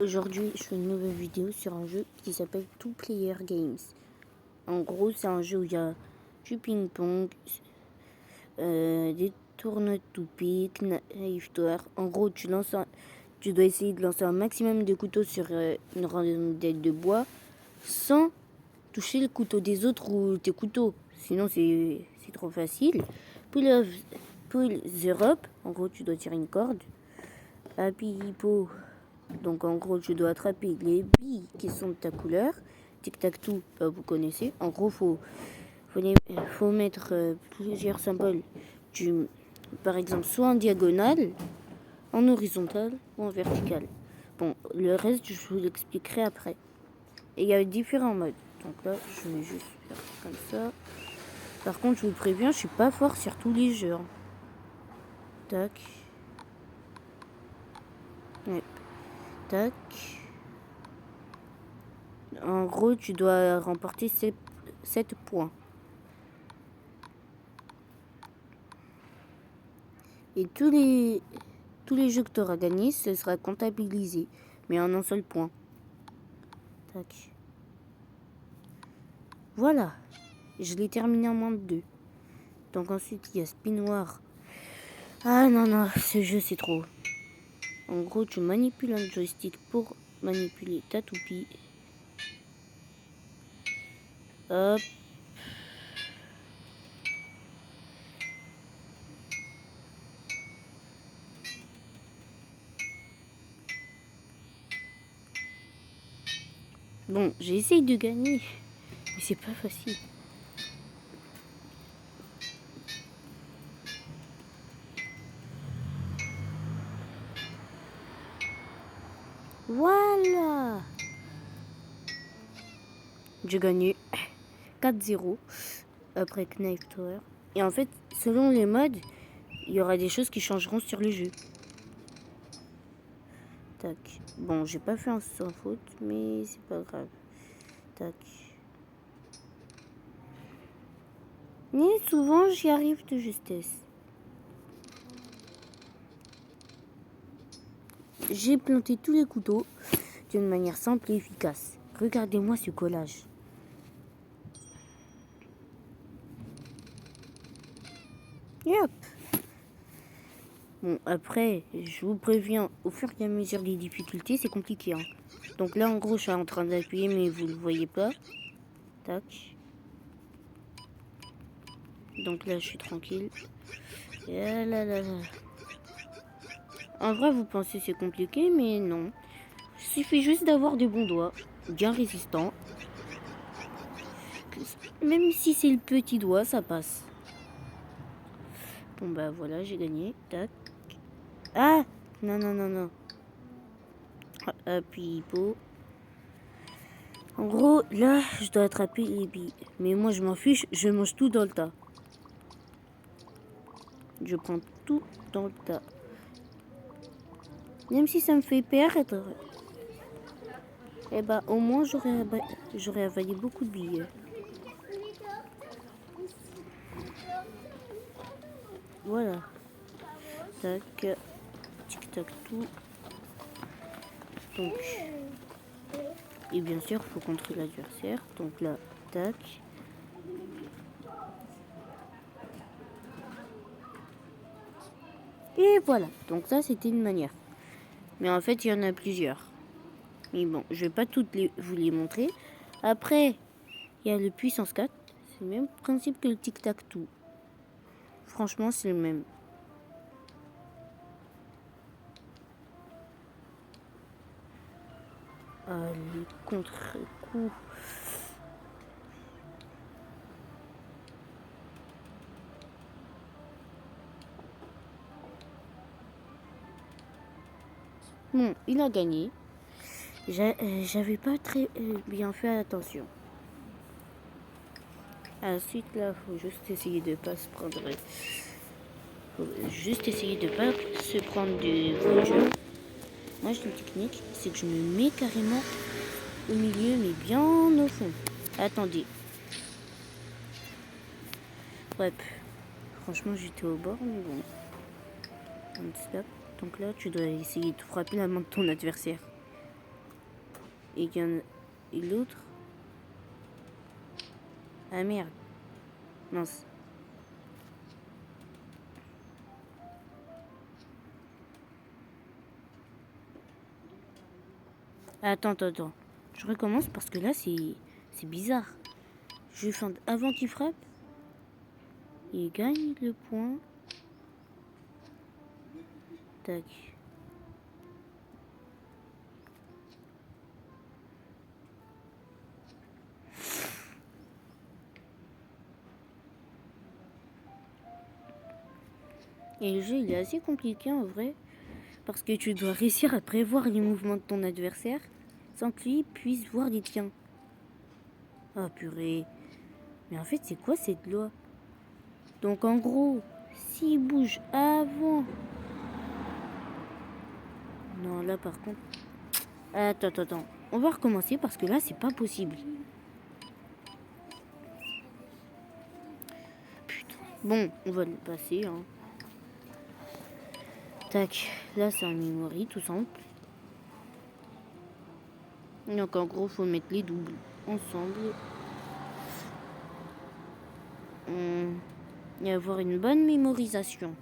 Aujourd'hui, je fais une nouvelle vidéo sur un jeu qui s'appelle Two Player Games. En gros, c'est un jeu où il y a du ping-pong, des tournois de toupie, knife tour. En gros, tu dois essayer de lancer un maximum de couteaux sur une rondelle de bois sans toucher le couteau des autres ou tes couteaux. Sinon, c'est trop facile. Pull the rope. En gros, tu dois tirer une corde. Happy Hippo. Donc en gros, tu dois attraper les billes qui sont de ta couleur. Tic-tac-toe, vous connaissez. En gros, faut mettre plusieurs symboles. Par exemple, soit en diagonale, en horizontal ou en vertical. Bon, le reste, je vous l'expliquerai après. Et il y a différents modes. Donc là, je vais juste faire comme ça. Par contre, je vous préviens, je suis pas fort sur tous les jeux. Tac. Ouais. Tac. En gros, tu dois remporter 7 points. Et tous les jeux que tu auras gagnés, ce sera comptabilisé. Mais en un seul point. Tac. Voilà. Je l'ai terminé en moins de 2. Donc ensuite, il y a Spin Noir. Ah non, ce jeu c'est trop. En gros, tu manipules un joystick pour manipuler ta toupie. Hop. Bon, j'ai essayé de gagner, mais c'est pas facile. Voilà. J'ai gagné 4-0 après Knife Tower. Et en fait, selon les modes, il y aura des choses qui changeront sur le jeu. Tac. Bon, j'ai pas fait un sans faute, mais c'est pas grave. Tac. Mais souvent, j'y arrive de justesse. J'ai planté tous les couteaux d'une manière simple et efficace. Regardez-moi ce collage. Et hop. Bon, après, je vous préviens, au fur et à mesure des difficultés, c'est compliqué. Hein. Donc là, en gros, je suis en train d'appuyer, mais vous ne le voyez pas. Tac. Donc là, je suis tranquille. Et là, là, là. En vrai, vous pensez c'est compliqué, mais non. Il suffit juste d'avoir des bons doigts, bien résistants. Même si c'est le petit doigt, ça passe. Bon, bah voilà, j'ai gagné. Tac. Ah! Non. Happy Hippo. En gros, là, je dois attraper les billes. Mais moi, je m'en fiche, je mange tout dans le tas. Je prends tout dans le tas. Même si ça me fait perdre, eh ben, au moins, j'aurais avalé beaucoup de billes. Voilà. Tac. Tic-tac, tout. Donc. Et bien sûr, il faut contrer l'adversaire. Donc là, tac. Et voilà. Donc ça, c'était une manière. Mais en fait, il y en a plusieurs. Mais bon, je vais pas toutes vous les montrer. Après, il y a le puissance 4. C'est le même principe que le tic-tac-toe. Franchement, c'est le même. Les contre-coups. Bon, il a gagné. J'avais pas très bien fait attention. Ensuite, là, faut juste essayer de pas se prendre. Faut juste essayer de pas se prendre de voiture. Moi, j'ai une technique, c'est que je me mets carrément au milieu, mais bien au fond. Attendez. Hop. Franchement, j'étais au bord, mais bon. Donc là, tu dois essayer de frapper la main de ton adversaire. Et et l'autre. Ah merde. Mince. Attends. Je recommence parce que là, c'est bizarre. Je fais avant qu'il frappe. Il gagne le point. Tac. Et le jeu, il est assez compliqué en vrai. Parce que tu dois réussir à prévoir les mouvements de ton adversaire sans que lui puisse voir les tiens. Ah purée. Mais en fait, c'est quoi cette loi? Donc en gros, s'il bouge avant... Non, là par contre... Attends. On va recommencer parce que là, c'est pas possible. Putain. Bon, on va le passer. Hein. Tac. Là, c'est un memory, tout simple. Donc en gros, faut mettre les doubles ensemble. Et avoir une bonne mémorisation.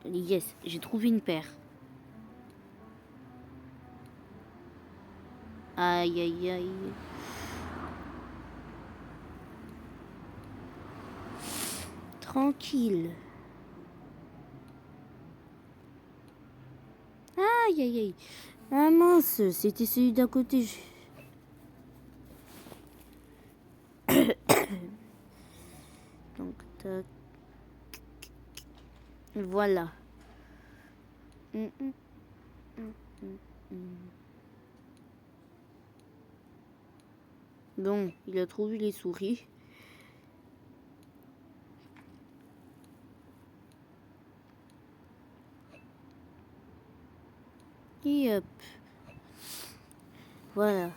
Yes, j'ai trouvé une paire. Aïe. Tranquille. Aïe. Ah mince, c'était celui d'à côté. Donc, tac. Voilà. Bon, il a trouvé les souris. Et hop. Voilà.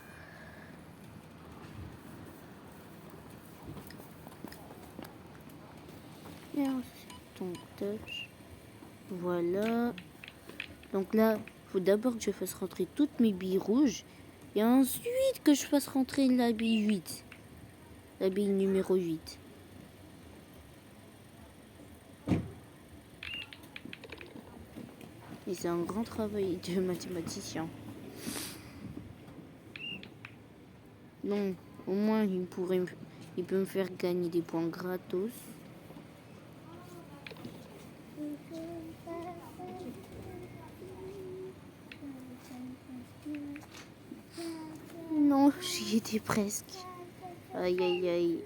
Donc, tac. Voilà. Donc là, faut d'abord que je fasse rentrer toutes mes billes rouges. Et ensuite que je fasse rentrer la bille 8. La bille numéro 8. Et c'est un grand travail de mathématicien. Donc, au moins, il peut me faire gagner des points gratos. Non, j'y étais presque. Aïe.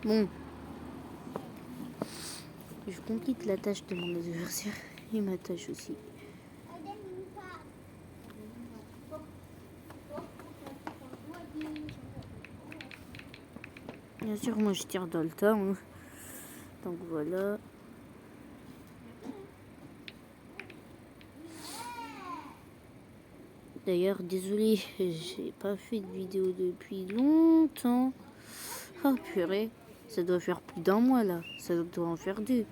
Bon. Je complète la tâche de mon adversaire et ma tâche aussi. Bien sûr, moi je tire dans le tas. Hein. Donc voilà. D'ailleurs, désolé, j'ai pas fait de vidéo depuis longtemps. Oh purée, ça doit faire plus d'un mois là. Ça doit en faire 2.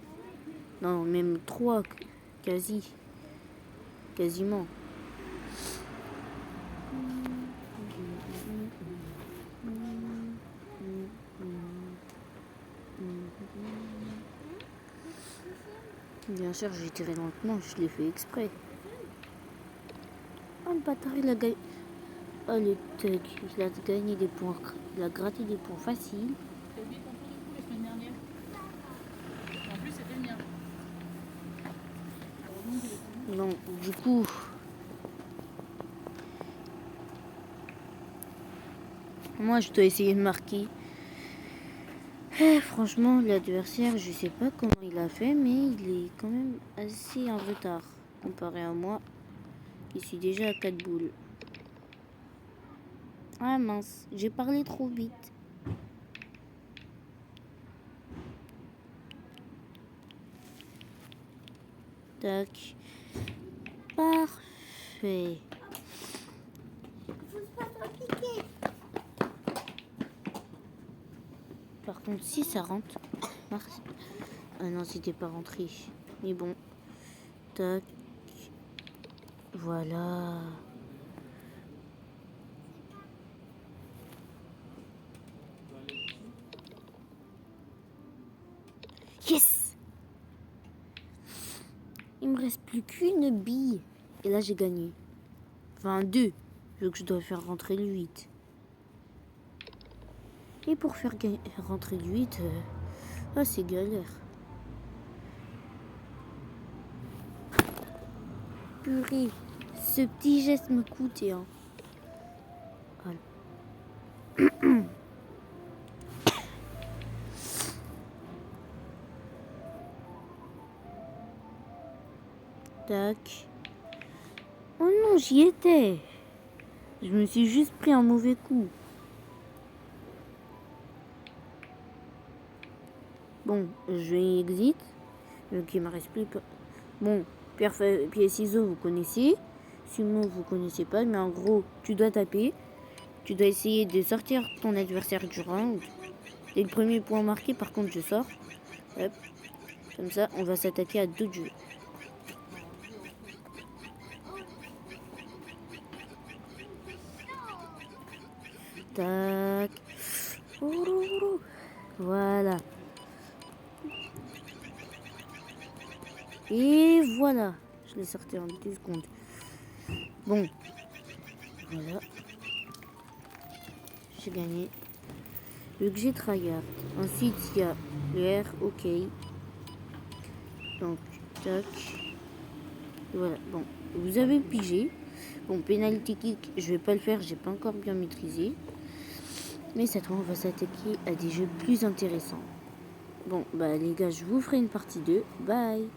Non, même 3, quasiment. Bien sûr, j'ai tiré lentement, je l'ai fait exprès. Oh le bâtard, il a gagné. Oh le tug, il a gagné des points. Il a gratté des points faciles. T'as oublié ton tour du coup la semaine dernière. En plus, c'était le mien. Non, du coup. Moi, je dois essayer de marquer. Franchement, l'adversaire, je sais pas comment il a fait, mais il est quand même assez en retard comparé à moi. Je suis déjà à 4 boules. Ah mince, j'ai parlé trop vite. Tac. Parfait. Par contre, si ça rentre... Ah non, c'était pas rentré. Mais bon. Tac. Voilà. Yes! Il me reste plus qu'une bille. Et là, j'ai gagné. Enfin, 2. Vu que je dois faire rentrer le 8. Et pour faire rentrer le 8, c'est galère. Purée, ce petit geste me coûtait. Hein. Voilà. Tac. Oh non, j'y étais. Je me suis juste pris un mauvais coup. Bon, je vais exit. Donc il me reste plus... Bon, pierre, pied, ciseaux, vous connaissez. Sinon, vous connaissez pas. Mais en gros, tu dois taper. Tu dois essayer de sortir ton adversaire du round. Dès le premier point marqué, par contre, je sors. Hop. Comme ça, on va s'attaquer à d'autres jeux. Tac. Voilà. Et voilà. Je l'ai sorti en 2 secondes. Bon. Voilà. J'ai gagné. Vu que j'ai tryhard. Ensuite, il y a le R, OK. Donc, tac. Voilà. Bon, vous avez pigé. Bon, penalty kick, je vais pas le faire. J'ai pas encore bien maîtrisé. Mais cette fois, on va s'attaquer à des jeux plus intéressants. Bon, bah les gars, je vous ferai une partie 2. Bye!